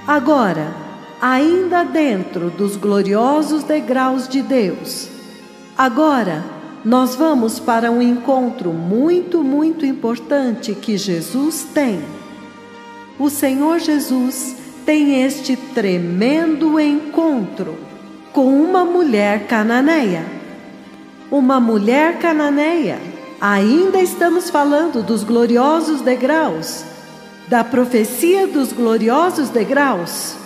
Agora, ainda dentro dos gloriosos degraus de Deus, agora nós vamos para um encontro muito importante que Jesus tem. O Senhor Jesus tem este tremendo encontro com uma mulher cananeia. Uma mulher cananeia. Ainda estamos falando dos gloriosos degraus, da profecia dos gloriosos degraus,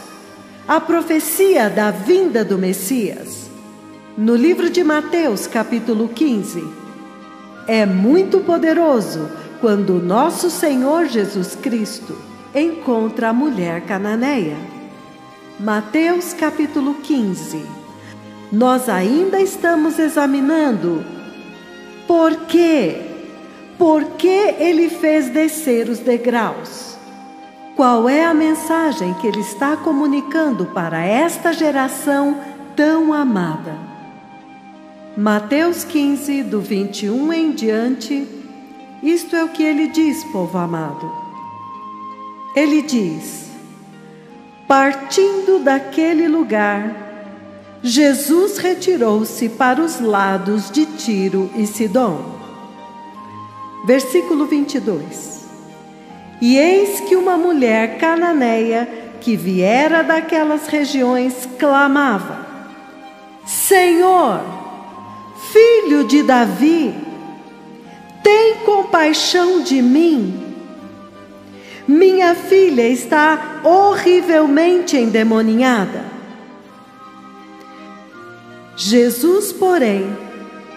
a profecia da vinda do Messias. No livro de Mateus, capítulo 15, é muito poderoso quando nosso Senhor Jesus Cristo encontra a mulher cananeia. Mateus, capítulo 15. Nós ainda estamos examinando por que ele fez descer os degraus. Qual é a mensagem que ele está comunicando para esta geração tão amada? Mateus 15, do 21 em diante, isto é o que ele diz, povo amado. Ele diz: partindo daquele lugar, Jesus retirou-se para os lados de Tiro e Sidom. Versículo 22. E eis que uma mulher cananeia que viera daquelas regiões clamava: Senhor, filho de Davi, tem compaixão de mim. Minha filha está horrivelmente endemoniada. Jesus, porém,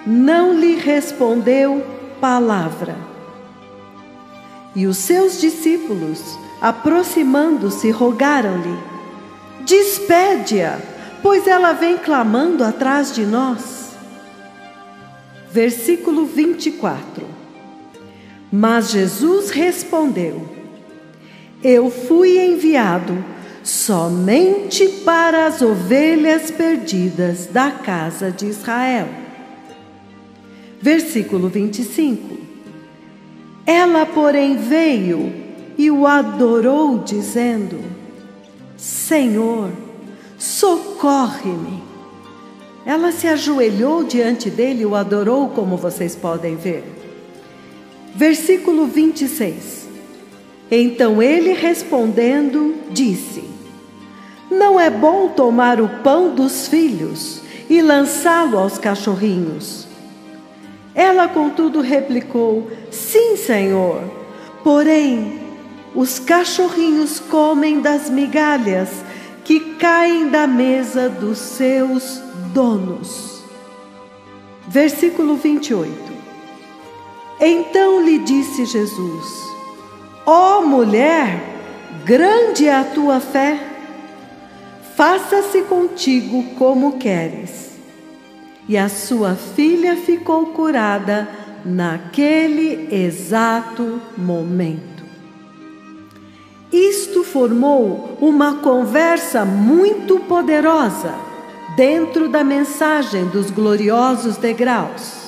não lhe respondeu palavra. E os seus discípulos, aproximando-se, rogaram-lhe: despede-a, pois ela vem clamando atrás de nós. Versículo 24. Mas Jesus respondeu: eu fui enviado somente para as ovelhas perdidas da casa de Israel. Versículo 25. Ela, porém, veio e o adorou, dizendo: Senhor, socorre-me. Ela se ajoelhou diante dele e o adorou, como vocês podem ver. Versículo 26. Então ele, respondendo, disse: não é bom tomar o pão dos filhos e lançá-lo aos cachorrinhos. Ela, contudo, replicou: sim, Senhor, porém os cachorrinhos comem das migalhas que caem da mesa dos seus donos. Versículo 28. Então lhe disse Jesus: ó mulher, grande é a tua fé, faça-se contigo como queres. E a sua filha ficou curada naquele exato momento. Isto formou uma conversa muito poderosa dentro da mensagem dos gloriosos degraus,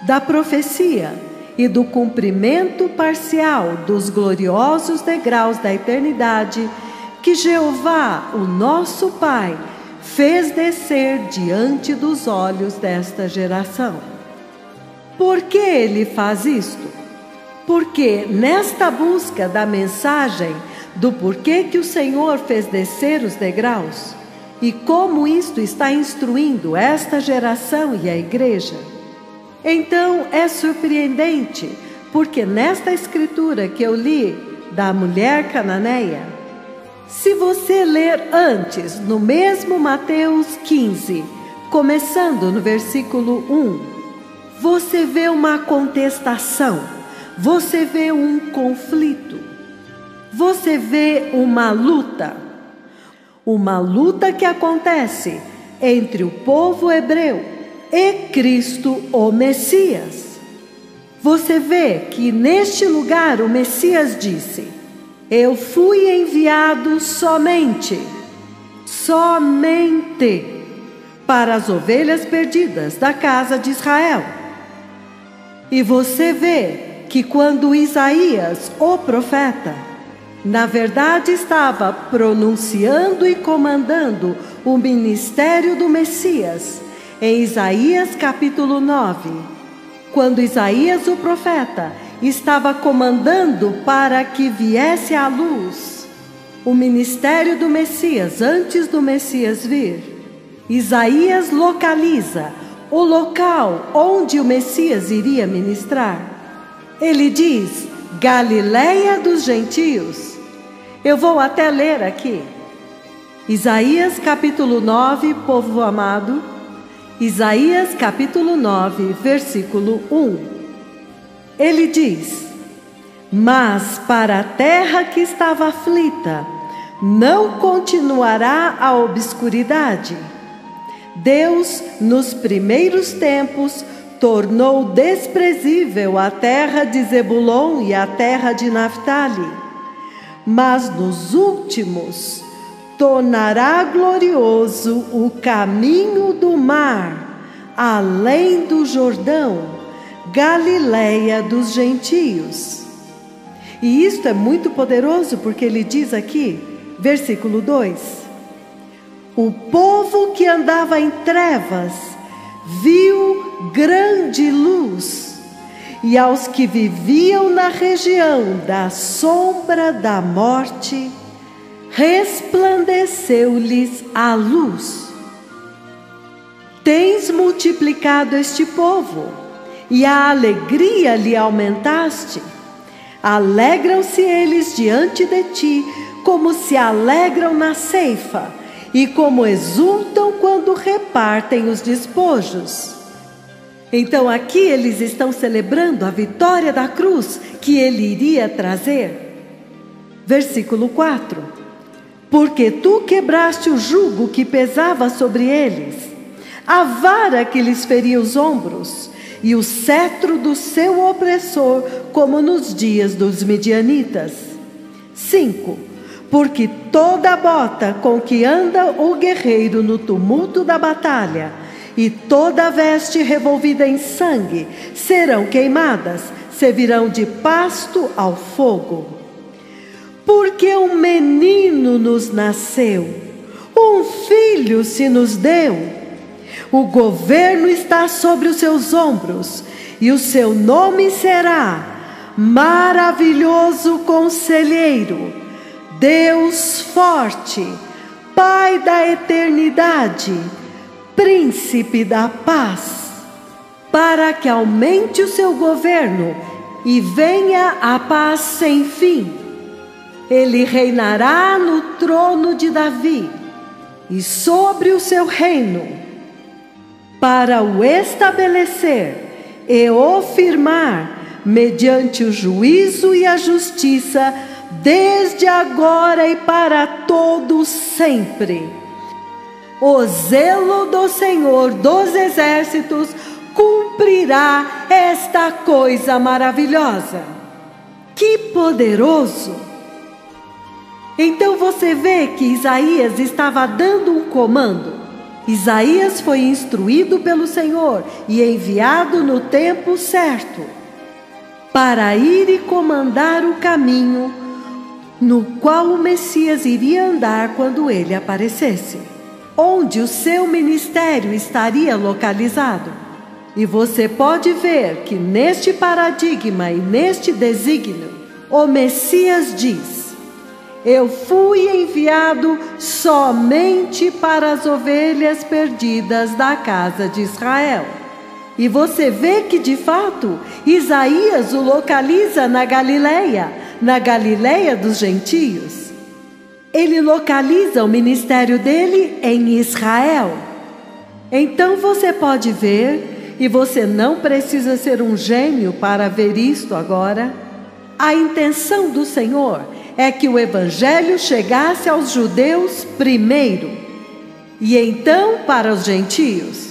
da profecia e do cumprimento parcial dos gloriosos degraus da eternidade que Jeová, o nosso Pai, fez descer diante dos olhos desta geração. Por que ele faz isto? Porque nesta busca da mensagem do porquê que o Senhor fez descer os degraus e como isto está instruindo esta geração e a igreja, então é surpreendente, porque nesta escritura que eu li da mulher cananeia, se você ler antes, no mesmo Mateus 15, começando no versículo 1, você vê uma contestação, você vê um conflito, você vê uma luta que acontece entre o povo hebreu e Cristo, o Messias. Você vê que neste lugar o Messias disse: eu fui enviado somente para as ovelhas perdidas da casa de Israel. E você vê que quando Isaías, o profeta, Na verdade, estava pronunciando e comandando o ministério do Messias, em Isaías capítulo 9, quando Isaías o profeta estava comandando para que viesse à luz o ministério do Messias antes do Messias vir. Isaías localiza o local onde o Messias iria ministrar. Ele diz: Galileia dos gentios. Eu vou até ler aqui. Isaías capítulo 9, povo amado. Isaías capítulo 9, versículo 1. Ele diz: Mas para a terra que estava aflita, não continuará a obscuridade. Deus, nos primeiros tempos, tornou desprezível a terra de Zebulon e a terra de Naftali, mas nos últimos tornará glorioso o caminho do mar, além do Jordão, Galileia dos gentios. E isto é muito poderoso, porque ele diz aqui, versículo 2: O povo que andava em trevas viu grande luz, e aos que viviam na região da sombra da morte, resplandeceu-lhes a luz. Tens multiplicado este povo, e a alegria lhe aumentaste. Alegram-se eles diante de ti, como se alegram na ceifa, e como exultam quando repartem os despojos. Então aqui eles estão celebrando a vitória da cruz que ele iria trazer. Versículo 4: Porque tu quebraste o jugo que pesava sobre eles, a vara que lhes feria os ombros, e o cetro do seu opressor, como nos dias dos midianitas. 5. Porque toda a bota com que anda o guerreiro no tumulto da batalha, e toda a veste revolvida em sangue, serão queimadas, servirão de pasto ao fogo. Porque um menino nos nasceu, um filho se nos deu. O governo está sobre os seus ombros, e o seu nome será Maravilhoso Conselheiro, Deus Forte, Pai da Eternidade, Príncipe da Paz, para que aumente o seu governo e venha a paz sem fim. Ele reinará no trono de Davi e sobre o seu reino, para o estabelecer e o firmar mediante o juízo e a justiça, desde agora e para todos sempre. O zelo do Senhor dos Exércitos cumprirá esta coisa maravilhosa. Que poderoso! Então você vê que Isaías estava dando um comando. Isaías foi instruído pelo Senhor e enviado no tempo certo para ir e comandar o caminho no qual o Messias iria andar quando ele aparecesse, onde o seu ministério estaria localizado. E você pode ver que neste paradigma e neste desígnio, o Messias diz: eu fui enviado somente para as ovelhas perdidas da casa de Israel. E você vê que, de fato, Isaías o localiza na Galileia dos gentios. Ele localiza o ministério dele em Israel. Então você pode ver, e você não precisa ser um gênio para ver isto agora, a intenção do Senhor é que o Evangelho chegasse aos judeus primeiro, e então para os gentios.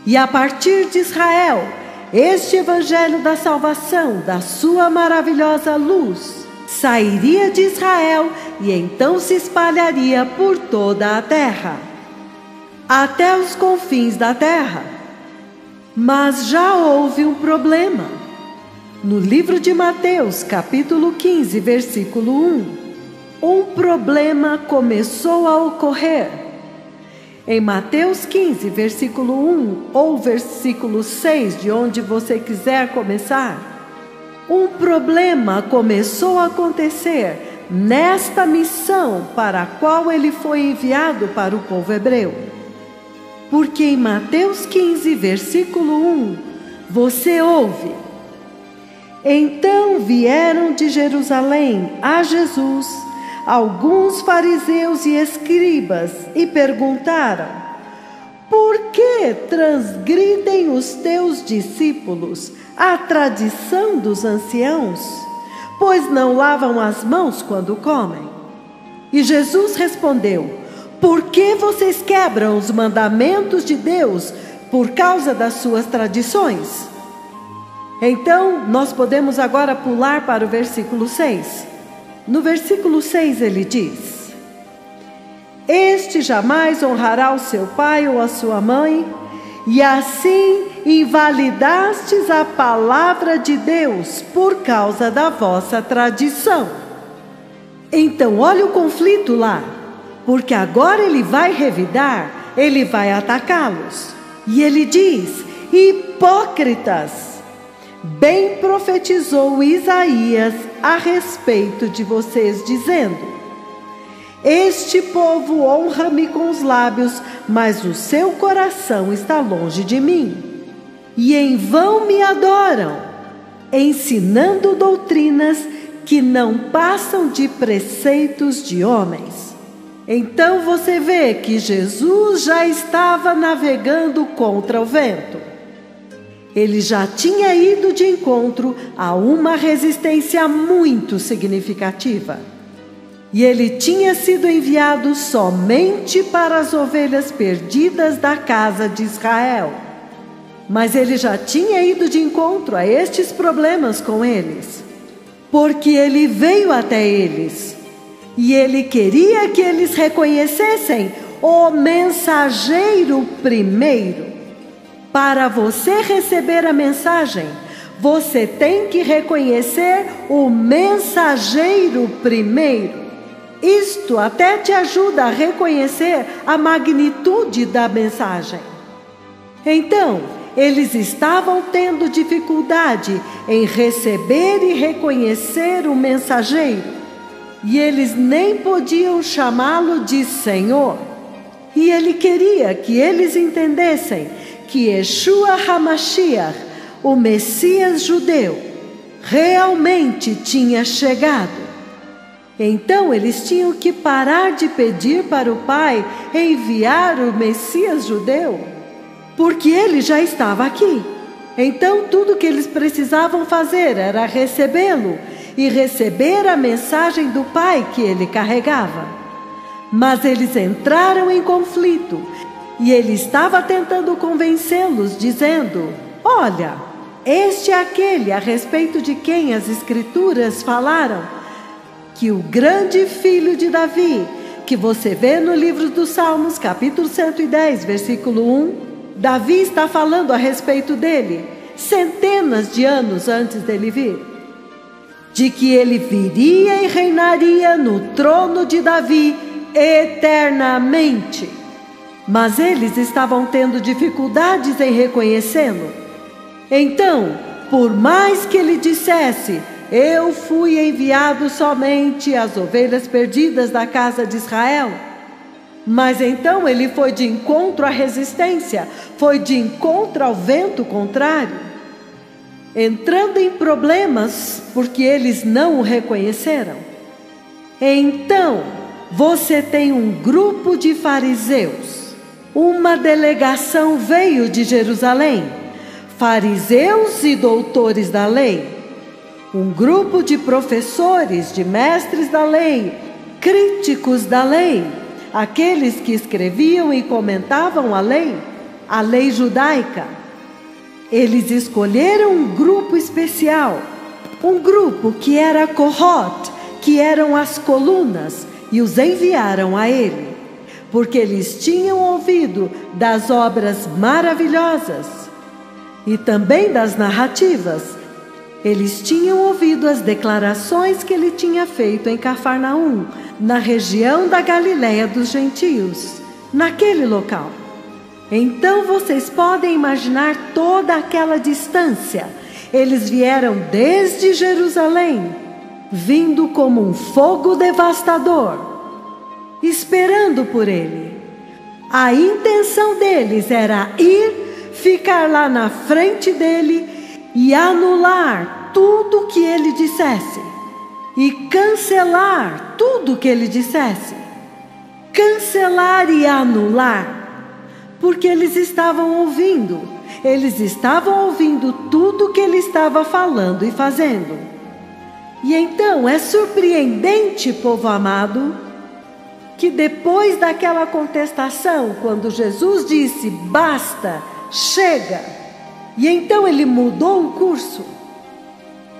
E a partir de Israel, este Evangelho da salvação, da sua maravilhosa luz, sairia de Israel e então se espalharia por toda a terra, até os confins da terra. Mas já houve um problema. No livro de Mateus, capítulo 15, versículo 1, um problema começou a ocorrer. Em Mateus 15, versículo 1 ou versículo 6, de onde você quiser começar, um problema começou a acontecer nesta missão para a qual ele foi enviado para o povo hebreu. Porque em Mateus 15, versículo 1, você ouve: então vieram de Jerusalém a Jesus alguns fariseus e escribas e perguntaram: por que transgridem os teus discípulos a tradição dos anciãos, pois não lavam as mãos quando comem? E Jesus respondeu: por que vocês quebram os mandamentos de Deus por causa das suas tradições? Então, nós podemos agora pular para o versículo 6. No versículo 6 ele diz: este jamais honrará o seu pai ou a sua mãe, e assim invalidastes a palavra de Deus por causa da vossa tradição. Então, olha o conflito lá, porque agora ele vai revidar, ele vai atacá-los. E ele diz: hipócritas! Bem profetizou Isaías a respeito de vocês, dizendo: este povo honra-me com os lábios, mas o seu coração está longe de mim. E em vão me adoram, ensinando doutrinas que não passam de preceitos de homens. Então você vê que Jesus já estava navegando contra o vento. Ele já tinha ido de encontro a uma resistência muito significativa. E ele tinha sido enviado somente para as ovelhas perdidas da casa de Israel. Mas ele já tinha ido de encontro a estes problemas com eles, porque ele veio até eles. E ele queria que eles reconhecessem o mensageiro primeiro. Para você receber a mensagem, você tem que reconhecer o mensageiro primeiro. Isto até te ajuda a reconhecer a magnitude da mensagem. Então, eles estavam tendo dificuldade em receber e reconhecer o mensageiro. E eles nem podiam chamá-lo de Senhor. E ele queria que eles entendessem que Yeshua HaMashiach, o Messias judeu, realmente tinha chegado. Então eles tinham que parar de pedir para o Pai enviar o Messias judeu, porque ele já estava aqui. Então tudo que eles precisavam fazer era recebê-lo e receber a mensagem do Pai que ele carregava. Mas eles entraram em conflito. E ele estava tentando convencê-los, dizendo: olha, este é aquele a respeito de quem as Escrituras falaram, que o grande filho de Davi, que você vê no livro dos Salmos, capítulo 110, versículo 1, Davi está falando a respeito dele, centenas de anos antes dele vir, de que ele viria e reinaria no trono de Davi eternamente. Mas eles estavam tendo dificuldades em reconhecê-lo. Então, por mais que ele dissesse: eu fui enviado somente às ovelhas perdidas da casa de Israel, mas então ele foi de encontro à resistência, foi de encontro ao vento contrário, entrando em problemas porque eles não o reconheceram. Então, você tem um grupo de fariseus. Uma delegação veio de Jerusalém, fariseus e doutores da lei, um grupo de professores, de mestres da lei, críticos da lei, aqueles que escreviam e comentavam a lei judaica. Eles escolheram um grupo especial, um grupo que era Kohot, que eram as colunas, e os enviaram a ele, porque eles tinham ouvido das obras maravilhosas e também das narrativas Eles tinham ouvido as declarações que ele tinha feito em Cafarnaum, na região da Galiléia dos gentios, naquele local. Então vocês podem imaginar toda aquela distância. Eles vieram desde Jerusalém, vindo como um fogo devastador, esperando por ele. A intenção deles era ir, ficar lá na frente dele e anular tudo que ele dissesse, e cancelar tudo que ele dissesse. Cancelar e anular. Porque eles estavam ouvindo tudo que ele estava falando e fazendo. E então é surpreendente, povo amado, que depois daquela contestação, quando Jesus disse, basta, chega, e então ele mudou o curso.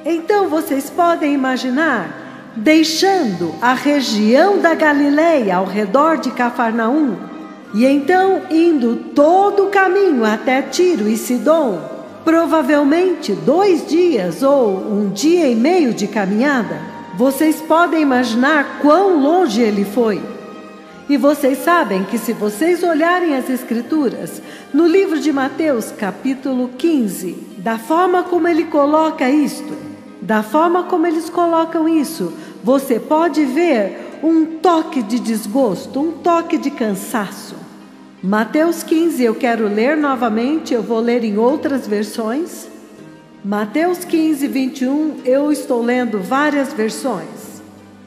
Então vocês podem imaginar, deixando a região da Galileia ao redor de Cafarnaum, e então indo todo o caminho até Tiro e Sidom, provavelmente 2 dias ou 1 dia e meio de caminhada. Vocês podem imaginar quão longe ele foi. E vocês sabem que se vocês olharem as Escrituras, no livro de Mateus, capítulo 15, da forma como ele coloca isto, da forma como eles colocam isso, você pode ver um toque de desgosto, um toque de cansaço. Mateus 15, eu quero ler novamente, eu vou ler em outras versões. Mateus 15, 21, eu estou lendo várias versões.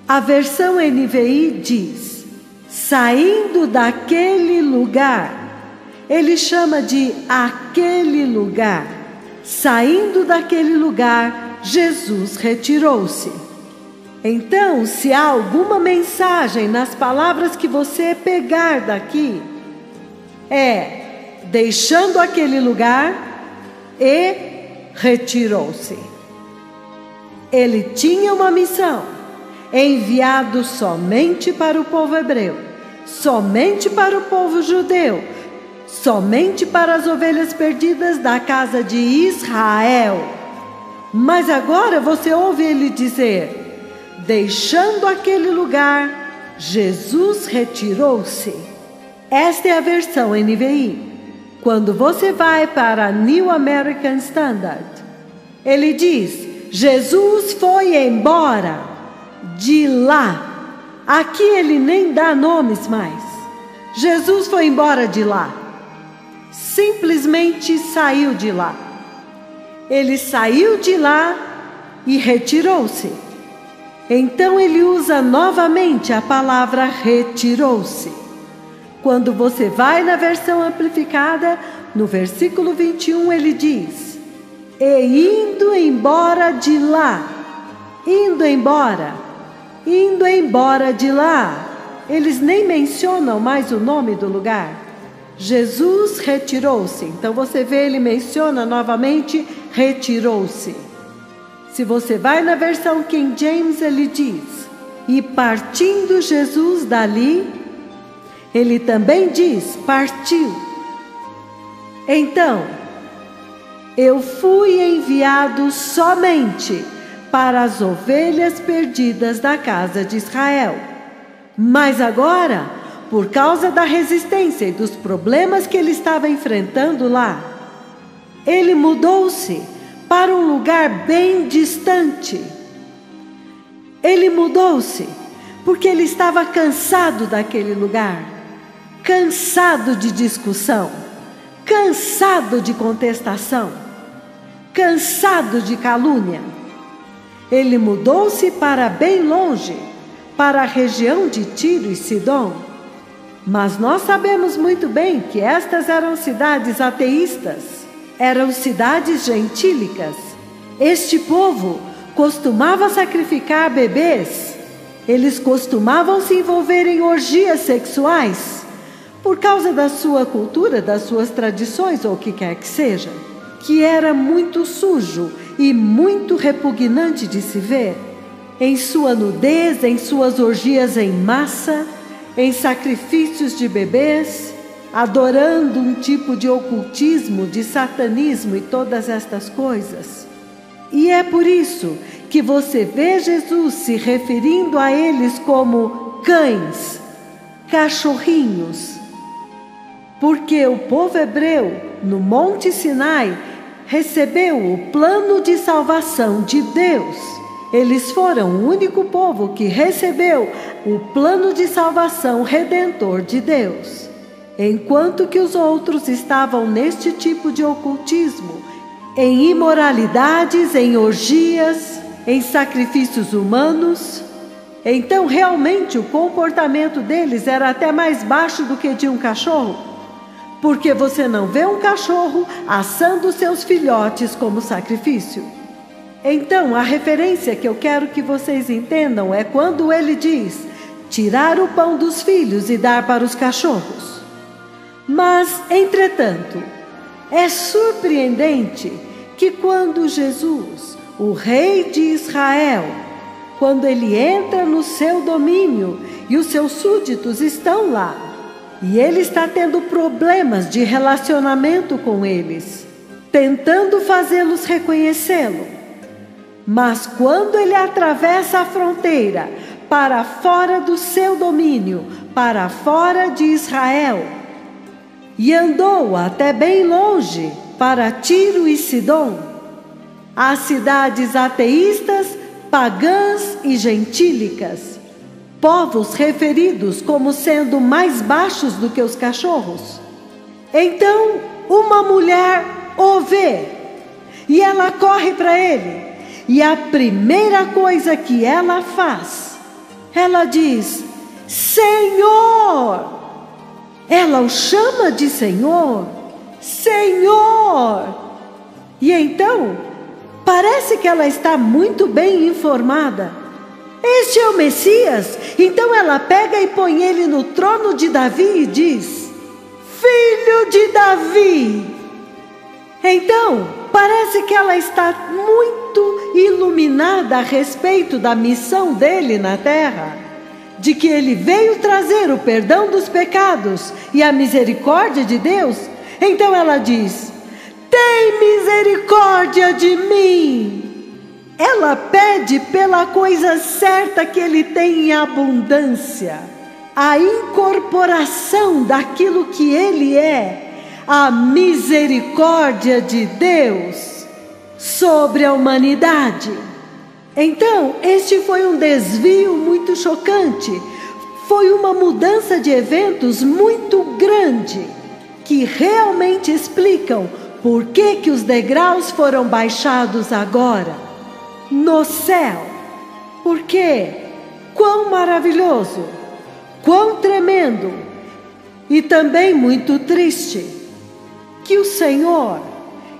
A versão NVI diz, saindo daquele lugar, ele chama de aquele lugar. Saindo daquele lugar, Jesus retirou-se. Então, se há alguma mensagem nas palavras que você pegar daqui, deixando aquele lugar e retirou-se. Ele tinha uma missão, enviado somente para o povo hebreu, somente para o povo judeu, somente para as ovelhas perdidas da casa de Israel. Mas agora você ouve ele dizer, deixando aquele lugar, Jesus retirou-se. Esta é a versão NVI. Quando você vai para a New American Standard, ele diz, Jesus foi embora de lá. Aqui ele nem dá nomes mais. Jesus foi embora de lá. Simplesmente saiu de lá. Ele saiu de lá e retirou-se. Então ele usa novamente a palavra retirou-se. Quando você vai na versão amplificada, no versículo 21 ele diz, e indo embora de lá, indo embora de lá. Eles nem mencionam mais o nome do lugar. Jesus retirou-se. Então você vê, ele menciona novamente, retirou-se. Se você vai na versão King James, ele diz, e partindo Jesus dali, ele também diz, partiu. Então, eu fui enviado somente para as ovelhas perdidas da casa de Israel. Mas agora, por causa da resistência e dos problemas que ele estava enfrentando lá, ele mudou-se para um lugar bem distante. Ele mudou-se porque ele estava cansado daquele lugar. Cansado de discussão, cansado de contestação, cansado de calúnia. Ele mudou-se para bem longe, para a região de Tiro e Sidom. Mas nós sabemos muito bem que estas eram cidades ateístas, eram cidades gentílicas. Este povo costumava sacrificar bebês, eles costumavam se envolver em orgias sexuais, por causa da sua cultura, das suas tradições ou o que quer que seja, que era muito sujo e muito repugnante de se ver, em sua nudez, em suas orgias em massa, em sacrifícios de bebês, adorando um tipo de ocultismo, de satanismo e todas estas coisas. E é por isso que você vê Jesus se referindo a eles como cães, cachorrinhos. Porque o povo hebreu, no Monte Sinai, recebeu o plano de salvação de Deus. Eles foram o único povo que recebeu o plano de salvação redentor de Deus. Enquanto que os outros estavam neste tipo de ocultismo, em imoralidades, em orgias, em sacrifícios humanos. Então realmente o comportamento deles era até mais baixo do que de um cachorro, porque você não vê um cachorro assando seus filhotes como sacrifício. Então a referência que eu quero que vocês entendam é quando ele diz tirar o pão dos filhos e dar para os cachorros. Mas, entretanto, é surpreendente que quando Jesus, o rei de Israel, quando ele entra no seu domínio e os seus súditos estão lá, e ele está tendo problemas de relacionamento com eles, tentando fazê-los reconhecê-lo. Mas quando ele atravessa a fronteira para fora do seu domínio, para fora de Israel, e andou até bem longe para Tiro e Sidom, as cidades ateístas, pagãs e gentílicas, povos referidos como sendo mais baixos do que os cachorros. Então uma mulher o vê e ela corre para ele, e a primeira coisa que ela faz, ela diz: Senhor! Ela o chama de Senhor, Senhor! E então, parece que ela está muito bem informada. Este é o Messias. Então ela pega e põe ele no trono de Davi e diz: Filho de Davi! Então, parece que ela está muito iluminada a respeito da missão dele na terra, de que ele veio trazer o perdão dos pecados e a misericórdia de Deus. Então ela diz: tem misericórdia de mim. Ela pede pela coisa certa que ele tem em abundância, a incorporação daquilo que ele é, a misericórdia de Deus sobre a humanidade. Então, este foi um desvio muito chocante, foi uma mudança de eventos muito grande, que realmente explicam por que os degraus foram baixados agora, no céu. Porque quão maravilhoso, quão tremendo e também muito triste, que o Senhor,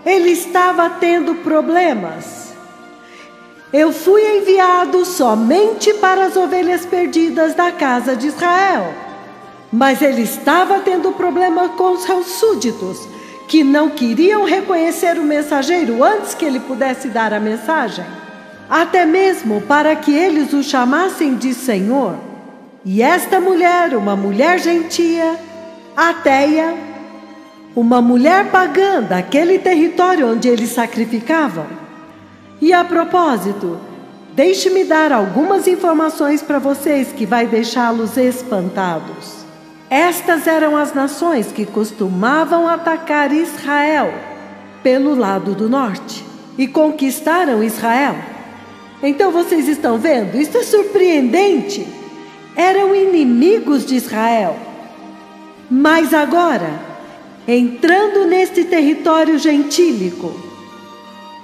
ele estava tendo problemas. Eu fui enviado somente para as ovelhas perdidas da casa de Israel. Mas ele estava tendo problema com os seus súditos, que não queriam reconhecer o mensageiro antes que ele pudesse dar a mensagem, até mesmo para que eles o chamassem de Senhor. E esta mulher, uma mulher gentia, ateia, uma mulher pagã daquele território onde eles sacrificavam. E a propósito, deixe-me dar algumas informações para vocês que vai deixá-los espantados. Estas eram as nações que costumavam atacar Israel pelo lado do norte e conquistaram Israel. Então vocês estão vendo? Isso é surpreendente. Eram inimigos de Israel. Mas agora, entrando neste território gentílico,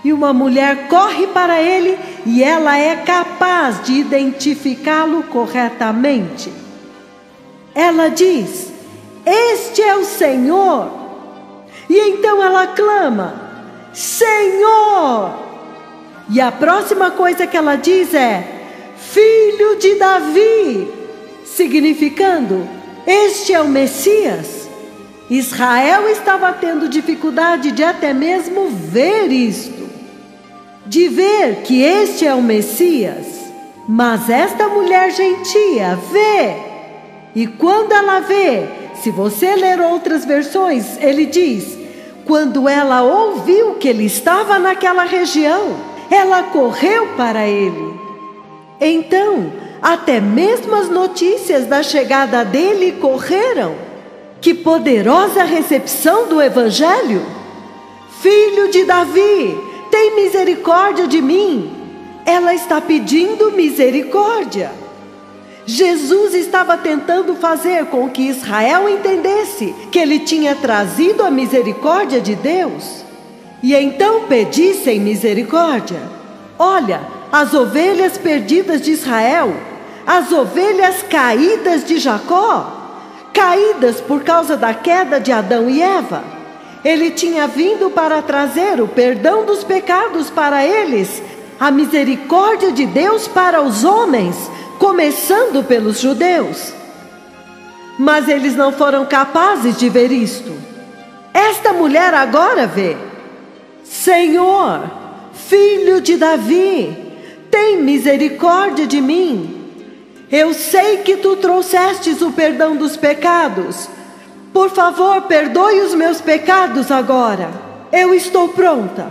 e uma mulher corre para ele e ela é capaz de identificá-lo corretamente. Ela diz: este é o Senhor. E então ela clama: Senhor! E a próxima coisa que ela diz é: Filho de Davi, significando: este é o Messias. Israel estava tendo dificuldade de até mesmo ver isto, de ver que este é o Messias. Mas esta mulher gentia vê, e quando ela vê, se você ler outras versões, ele diz: quando ela ouviu que ele estava naquela região, ela correu para ele. Então, até mesmo as notícias da chegada dele correram. Que poderosa recepção do Evangelho! Filho de Davi, tem misericórdia de mim. Ela está pedindo misericórdia. Jesus estava tentando fazer com que Israel entendesse que ele tinha trazido a misericórdia de Deus e então pedissem misericórdia. Olha, as ovelhas perdidas de Israel, as ovelhas caídas de Jacó, caídas por causa da queda de Adão e Eva. Ele tinha vindo para trazer o perdão dos pecados para eles, a misericórdia de Deus para os homens, começando pelos judeus. Mas eles não foram capazes de ver isto. Esta mulher agora vê. Senhor, filho de Davi, tem misericórdia de mim. Eu sei que tu trouxestes o perdão dos pecados. Por favor, perdoe os meus pecados agora. Eu estou pronta.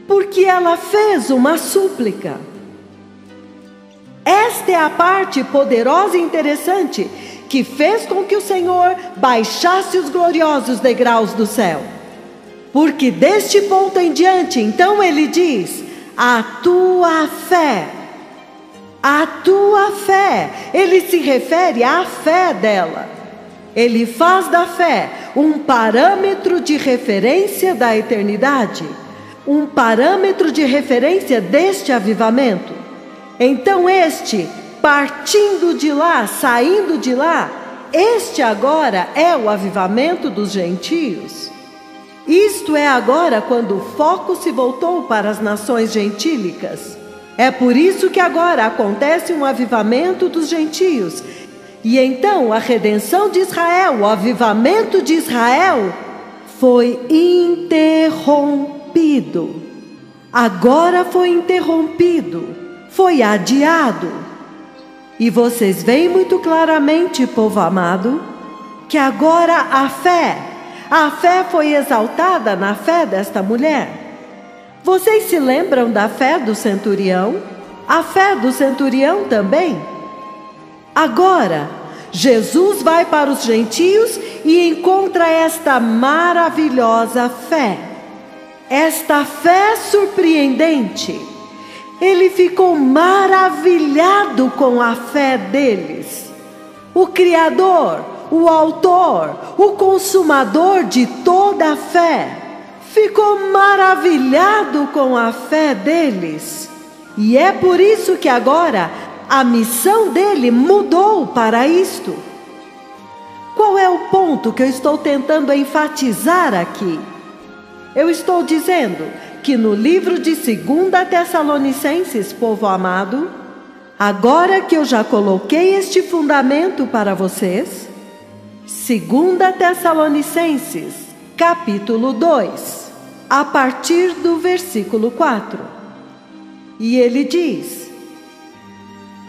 Porque ela fez uma súplica. Esta é a parte poderosa e interessante que fez com que o Senhor baixasse os gloriosos degraus do céu. Porque deste ponto em diante, então ele diz: a tua fé. A tua fé. Ele se refere à fé dela. Ele faz da fé um parâmetro de referência da eternidade, um parâmetro de referência deste avivamento. Então este, partindo de lá, saindo de lá, este agora é o avivamento dos gentios. Isto é agora quando o foco se voltou para as nações gentílicas. É por isso que agora acontece um avivamento dos gentios. E então a redenção de Israel, o avivamento de Israel, foi interrompido. Agora foi interrompido, foi adiado. E vocês veem muito claramente, povo amado, que agora a fé foi exaltada na fé desta mulher. Vocês se lembram da fé do centurião? A fé do centurião também. Agora, Jesus vai para os gentios e encontra esta maravilhosa fé. Esta fé surpreendente. Ele ficou maravilhado com a fé deles. O Criador, o Autor, o Consumador de toda a fé, ficou maravilhado com a fé deles. E é por isso que agora a missão dele mudou para isto. Qual é o ponto que eu estou tentando enfatizar aqui? Eu estou dizendo que no livro de 2 Tessalonicenses, povo amado, agora que eu já coloquei este fundamento para vocês, 2 Tessalonicenses, capítulo 2, a partir do versículo 4. E ele diz: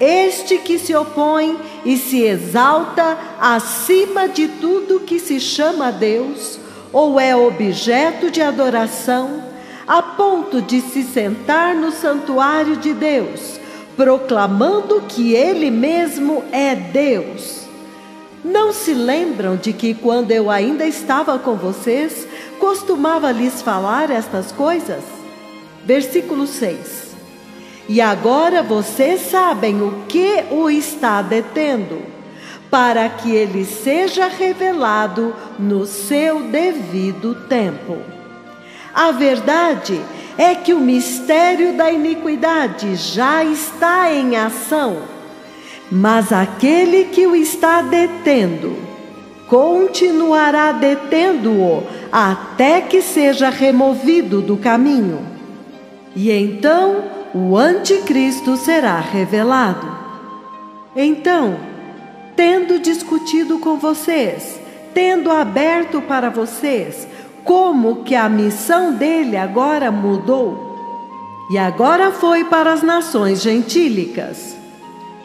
este que se opõe e se exalta acima de tudo que se chama Deus, ou é objeto de adoração, a ponto de se sentar no santuário de Deus, proclamando que Ele mesmo é Deus. Não se lembram de que quando eu ainda estava com vocês, costumava lhes falar estas coisas? Versículo 6. E agora vocês sabem o que o está detendo, para que ele seja revelado no seu devido tempo. A verdade é que o mistério da iniquidade já está em ação, mas aquele que o está detendo, continuará detendo-o até que seja removido do caminho. E então o anticristo será revelado. Então, tendo discutido com vocês, tendo aberto para vocês como que a missão dele agora mudou, e agora foi para as nações gentílicas.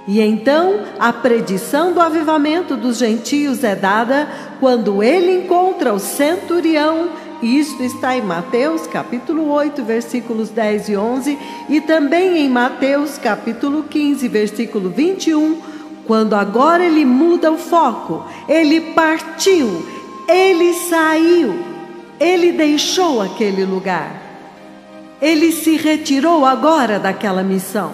E então a predição do avivamento dos gentios é dada quando ele encontra o centurião Isto está em Mateus capítulo 8, versículos 10 e 11, e também em Mateus capítulo 15, versículo 21, quando agora ele muda o foco, ele partiu, ele saiu, ele deixou aquele lugar. Ele se retirou agora daquela missão.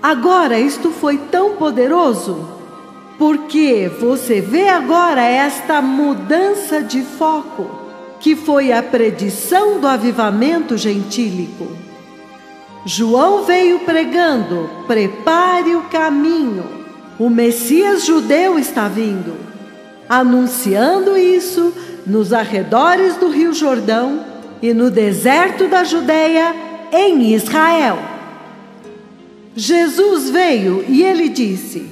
Agora isto foi tão poderoso, porque você vê agora esta mudança de foco, que foi a predição do avivamento gentílico. João veio pregando: prepare o caminho, o Messias judeu está vindo, anunciando isso nos arredores do Rio Jordão e no deserto da Judeia, em Israel. Jesus veio e ele disse: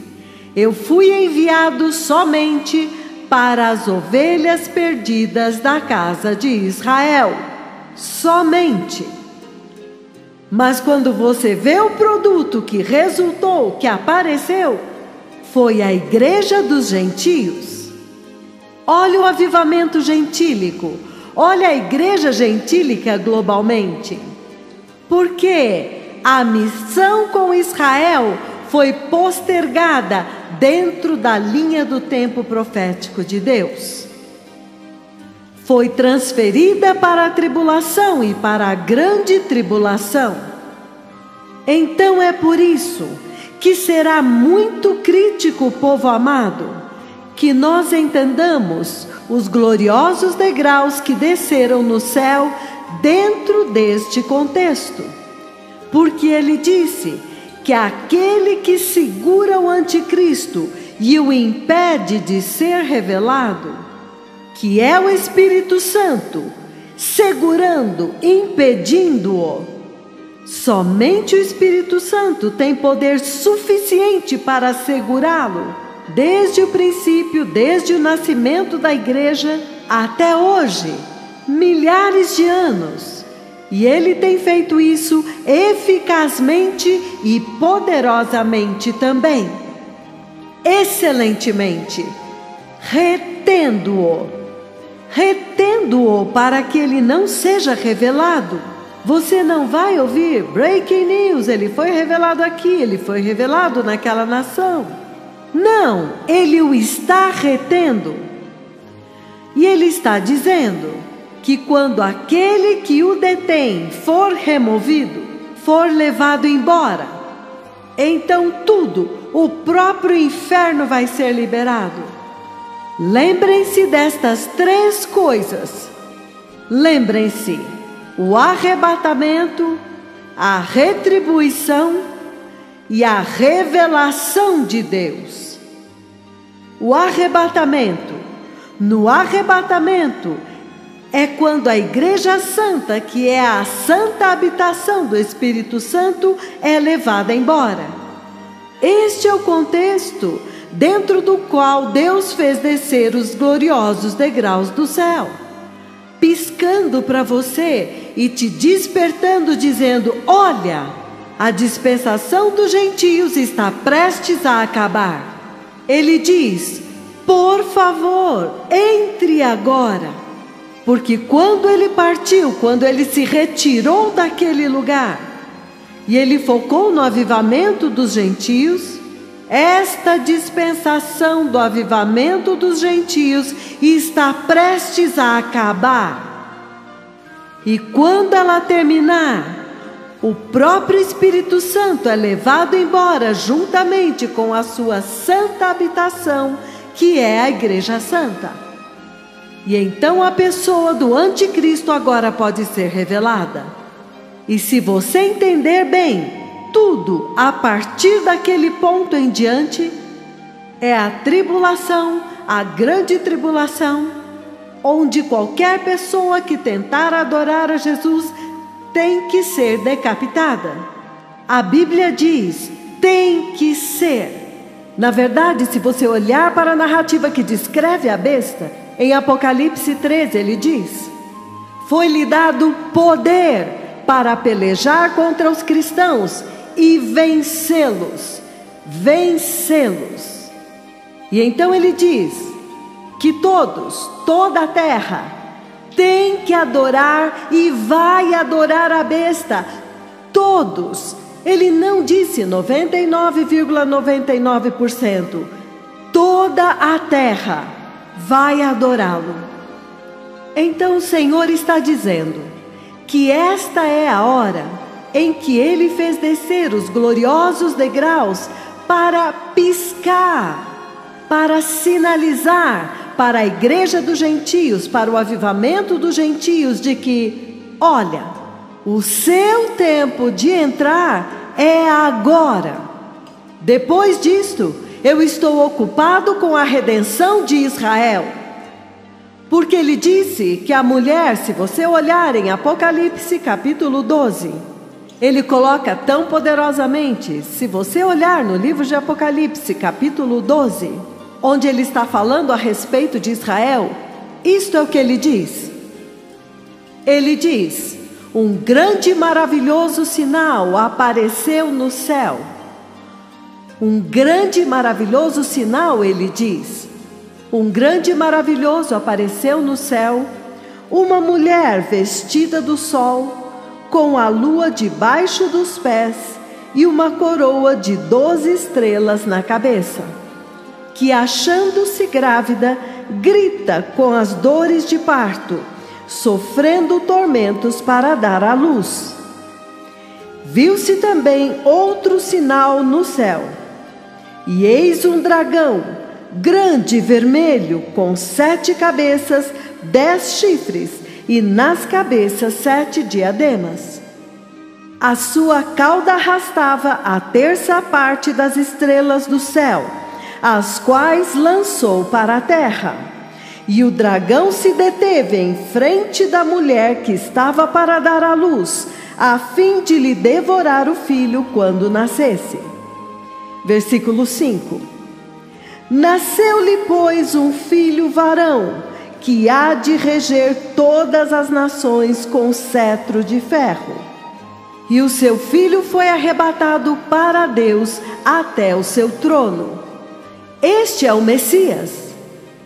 eu fui enviado somente para as ovelhas perdidas da casa de Israel. Somente. Mas quando você vê o produto que resultou, que apareceu, foi a igreja dos gentios. Olha o avivamento gentílico. Olha a igreja gentílica globalmente. Porque a missão com Israel foi postergada dentro da linha do tempo profético de Deus. Foi transferida para a tribulação e para a grande tribulação. Então é por isso que será muito crítico, povo amado, que nós entendamos os gloriosos degraus que desceram no céu dentro deste contexto. Porque ele disse que aquele que segura o anticristo e o impede de ser revelado, que é o Espírito Santo, segurando, impedindo-o. Somente o Espírito Santo tem poder suficiente para segurá-lo, desde o princípio, desde o nascimento da igreja até hoje, milhares de anos. E ele tem feito isso eficazmente e poderosamente também. Excelentemente, retendo-o para que ele não seja revelado. Você não vai ouvir breaking news, ele foi revelado aqui, ele foi revelado naquela nação. Não, ele o está retendo. E ele está dizendo que quando aquele que o detém for removido, for levado embora, então tudo, o próprio inferno vai ser liberado. Lembrem-se destas três coisas. Lembrem-se: o arrebatamento, a retribuição e a revelação de Deus. O arrebatamento. No arrebatamento é quando a Igreja Santa, que é a santa habitação do Espírito Santo, é levada embora. Este é o contexto dentro do qual Deus fez descer os gloriosos degraus do céu, piscando para você e te despertando, dizendo: olha, a dispensação dos gentios está prestes a acabar. Ele diz: por favor, entre agora. Porque quando ele partiu, quando ele se retirou daquele lugar, e ele focou no avivamento dos gentios, esta dispensação do avivamento dos gentios está prestes a acabar. E quando ela terminar, o próprio Espírito Santo é levado embora juntamente com a sua santa habitação, que é a Igreja Santa. E então a pessoa do anticristo agora pode ser revelada. E se você entender bem, tudo a partir daquele ponto em diante é a tribulação, a grande tribulação, onde qualquer pessoa que tentar adorar a Jesus tem que ser decapitada. A Bíblia diz: tem que ser. Na verdade, se você olhar para a narrativa que descreve a besta, em Apocalipse 13 ele diz: foi-lhe dado poder para pelejar contra os cristãos e vencê-los. Vencê-los. E então ele diz que toda a terra tem que adorar e vai adorar a besta. Todos. Ele não disse 99,99%. Toda a terra vai adorá-lo. Então o Senhor está dizendo que esta é a hora em que Ele fez descer os gloriosos degraus para piscar, para sinalizar para a igreja dos gentios, para o avivamento dos gentios, de que, olha, o seu tempo de entrar é agora. Depois disto, eu estou ocupado com a redenção de Israel. Porque ele disse que a mulher, se você olhar em Apocalipse capítulo 12, ele coloca tão poderosamente, se você olhar no livro de Apocalipse capítulo 12, onde ele está falando a respeito de Israel, isto é o que ele diz. Ele diz: um grande e maravilhoso sinal apareceu no céu. Um grande e maravilhoso sinal, ele diz. Um grande e maravilhoso apareceu no céu, uma mulher vestida do sol, com a lua debaixo dos pés e uma coroa de 12 estrelas na cabeça, que, achando-se grávida, grita com as dores de parto, sofrendo tormentos para dar à luz. Viu-se também outro sinal no céu, e eis um dragão, grande e vermelho, com 7 cabeças, 10 chifres, e nas cabeças 7 diademas. A sua cauda arrastava a 1/3 parte das estrelas do céu, as quais lançou para a terra. E o dragão se deteve em frente da mulher que estava para dar à luz, a fim de lhe devorar o filho quando nascesse. Versículo 5. Nasceu-lhe, pois, um filho varão, que há de reger todas as nações com cetro de ferro. E o seu filho foi arrebatado para Deus até o seu trono. Este é o Messias,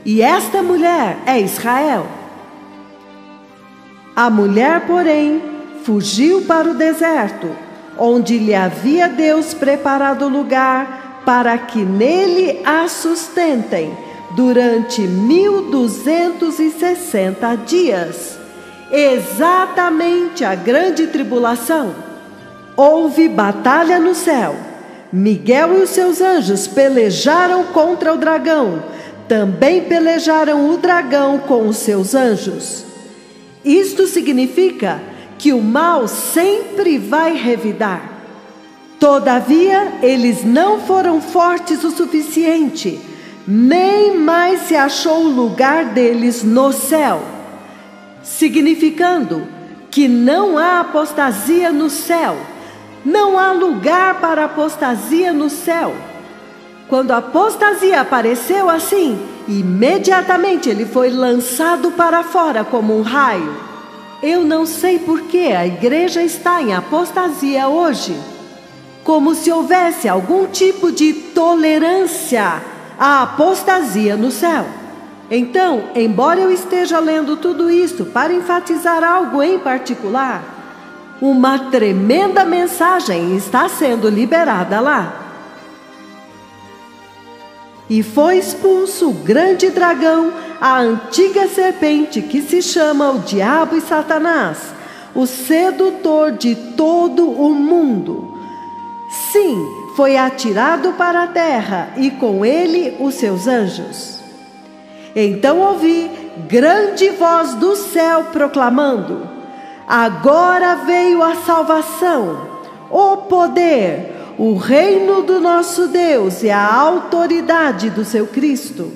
e esta mulher é Israel. A mulher, porém, fugiu para o deserto, onde lhe havia Deus preparado lugar para que nele a sustentem durante 1260 dias, exatamente a grande tribulação. Houve batalha no céu. Miguel e os seus anjos pelejaram contra o dragão. Também pelejaram o dragão com os seus anjos. Isto significa que o mal sempre vai revidar. Todavia, eles não foram fortes o suficiente, nem mais se achou o lugar deles no céu, significando que não há apostasia no céu, não há lugar para apostasia no céu. Quando a apostasia apareceu assim, imediatamente ele foi lançado para fora como um raio. Eu não sei por que a igreja está em apostasia hoje, como se houvesse algum tipo de tolerância à apostasia no céu. Então, embora eu esteja lendo tudo isso para enfatizar algo em particular, uma tremenda mensagem está sendo liberada lá. E foi expulso o grande dragão, a antiga serpente que se chama o Diabo e Satanás, o sedutor de todo o mundo. Sim, foi atirado para a terra e com ele os seus anjos. Então ouvi grande voz do céu proclamando: agora veio a salvação, o poder, o reino do nosso Deus e a autoridade do seu Cristo.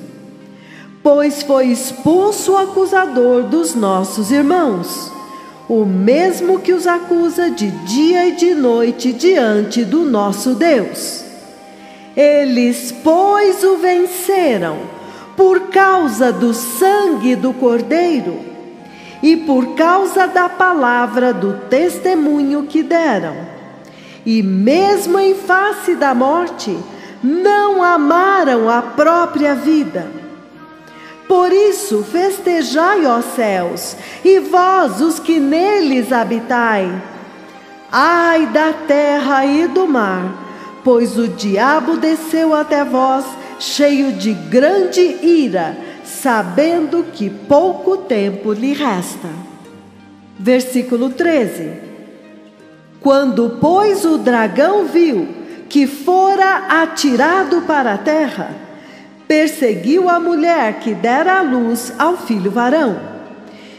Pois foi expulso o acusador dos nossos irmãos, o mesmo que os acusa de dia e de noite diante do nosso Deus. Eles, pois, o venceram por causa do sangue do Cordeiro e por causa da palavra do testemunho que deram. E mesmo em face da morte, não amaram a própria vida. Por isso festejai, ó céus, e vós, os que neles habitai. Ai da terra e do mar, pois o diabo desceu até vós, cheio de grande ira, sabendo que pouco tempo lhe resta. Versículo 13. Quando, pois, o dragão viu que fora atirado para a terra, perseguiu a mulher que dera à luz ao filho varão.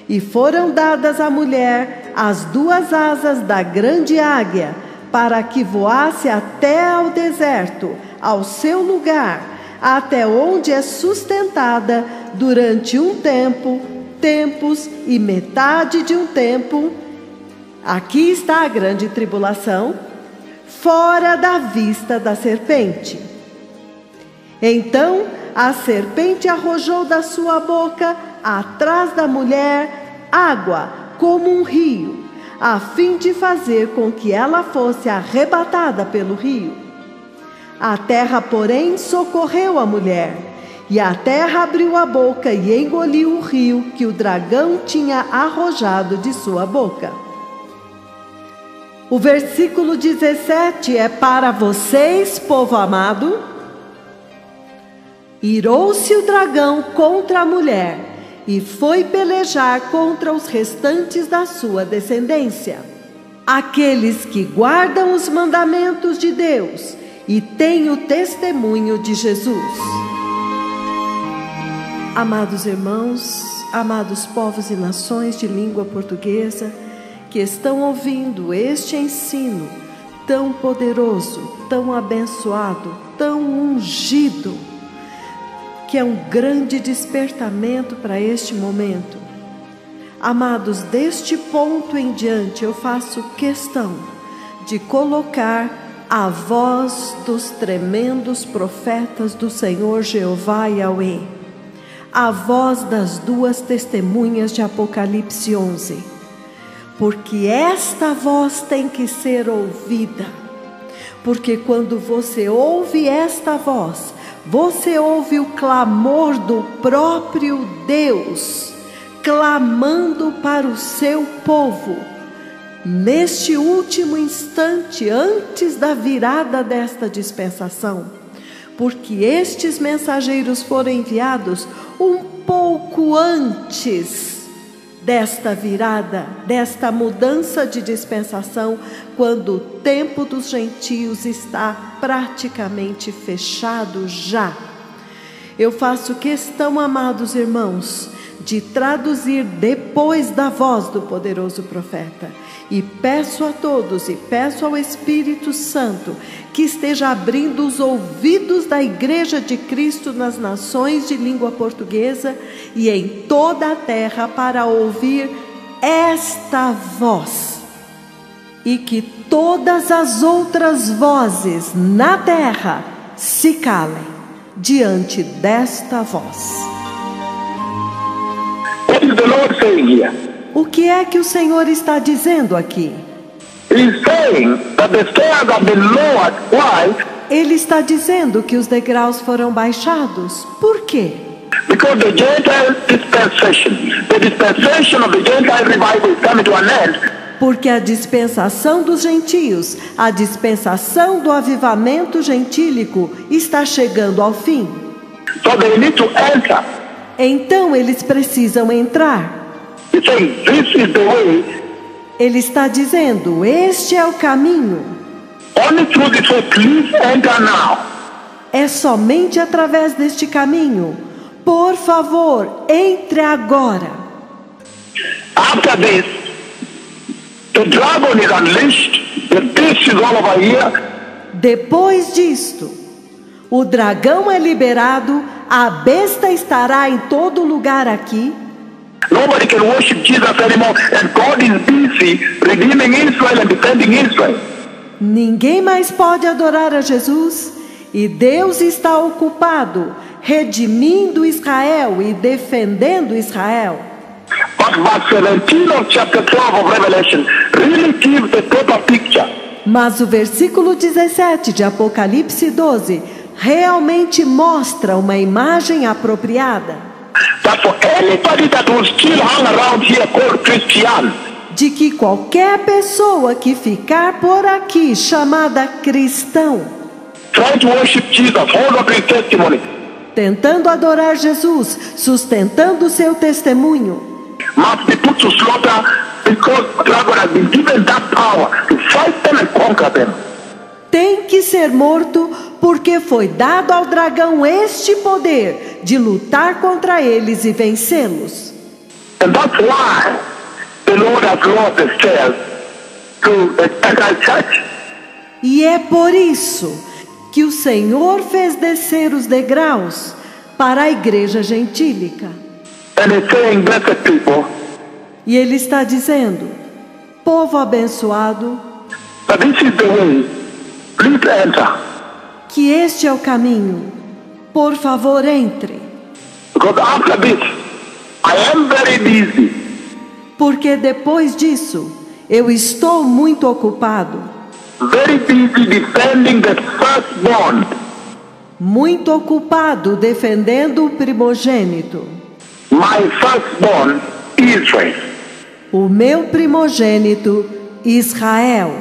E foram dadas à mulher as 2 asas da grande águia, para que voasse até ao deserto, ao seu lugar, até onde é sustentada durante um tempo, tempos e metade de um tempo. Aqui está a grande tribulação, fora da vista da serpente. Então a serpente arrojou da sua boca, atrás da mulher, água como um rio, a fim de fazer com que ela fosse arrebatada pelo rio. A terra, porém, socorreu a mulher, e a terra abriu a boca e engoliu o rio que o dragão tinha arrojado de sua boca. O versículo 17 é para vocês, povo amado. Irou-se o dragão contra a mulher e foi pelejar contra os restantes da sua descendência, aqueles que guardam os mandamentos de Deus e têm o testemunho de Jesus. Amados irmãos, amados povos e nações de língua portuguesa, que estão ouvindo este ensino tão poderoso, tão abençoado, tão ungido, que é um grande despertamento para este momento. Amados, deste ponto em diante eu faço questão de colocar a voz dos tremendos profetas do Senhor Jeová Yahweh, a voz das 2 testemunhas de Apocalipse 11, porque esta voz tem que ser ouvida, porque quando você ouve esta voz, você ouve o clamor do próprio Deus, clamando para o seu povo, neste último instante, antes da virada desta dispensação, porque estes mensageiros foram enviados um pouco antes desta virada, desta mudança de dispensação, quando o tempo dos gentios está praticamente fechado já. Eu faço questão, amados irmãos, de traduzir depois da voz do poderoso profeta. E peço a todos, e peço ao Espírito Santo, que esteja abrindo os ouvidos da Igreja de Cristo nas nações de língua portuguesa e em toda a terra para ouvir esta voz. E que todas as outras vozes na terra se calem diante desta voz. What is the Lord saying here? O que é que o Senhor está dizendo aqui? He's saying that the stairs have been lowered. Why? Ele está dizendo que os degraus foram baixados. Por quê? Because the Gentile dispensation, the dispensation of the Gentile revival is coming to an end. Porque a dispensação dos gentios, a dispensação do avivamento gentílico está chegando ao fim. So they need to enter. Então eles precisam entrar. He's saying this is the way. Ele está dizendo, este é o caminho. Only through this way, please enter now. É somente através deste caminho. Por favor, entre agora. After this, the dragon is unleashed. The beast is all over here. Depois disto, o dragão é liberado, a besta estará em todo lugar aqui. Nobody can worship Jesus anymore, and God is busy redeeming Israel and defending Israel. Ninguém mais pode adorar a Jesus, e Deus está ocupado redimindo Israel e defendendo Israel. But verse 17 of chapter 12 of Revelation really gives a proper picture. Mas o versículo 17 de Apocalipse 12 realmente mostra uma imagem apropriada. that for anybody that will still hang around here called Christian, de que qualquer pessoa que ficar por aqui chamada cristão, trying to worship Jesus, hold up his testimony, tentando adorar Jesus, sustentando seu testemunho, must be put to slaughter because the dragon has been given that power to fight them and conquer them. tem que ser morto, porque foi dado ao dragão este poder de lutar contra eles e vencê-los. And that's why the Lord has lowered the stairs to the anti-church. E é por isso que o Senhor fez descer os degraus para a igreja gentílica. And he's saying, blessed people, E ele está dizendo: povo abençoado, that this is the way, please enter. que este é o caminho. Por favor, entre. Because after this, I am very busy. Porque depois disso, eu estou muito ocupado. Very busy defending the firstborn. Muito ocupado defendendo o primogênito. My firstborn, Israel. O meu primogênito, Israel.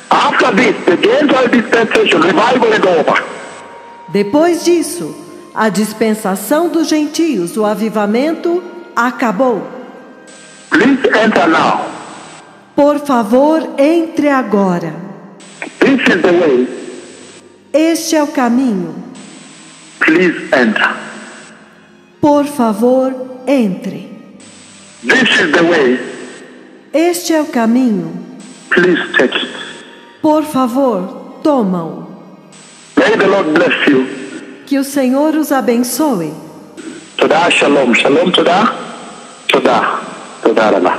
After this, the Gentile dispensation, revival is over. Depois disso, a dispensação dos gentios, o avivamento, acabou. Please enter now. Por favor, entre agora. This is the way. Este é o caminho. Please enter. Por favor, entre. This is the way. Este é o caminho. Please take it. Por favor, toma-o. May the Lord bless you. Que o Senhor os abençoe. Todah, shalom. Shalom, todah. Todah. Todah, Allah.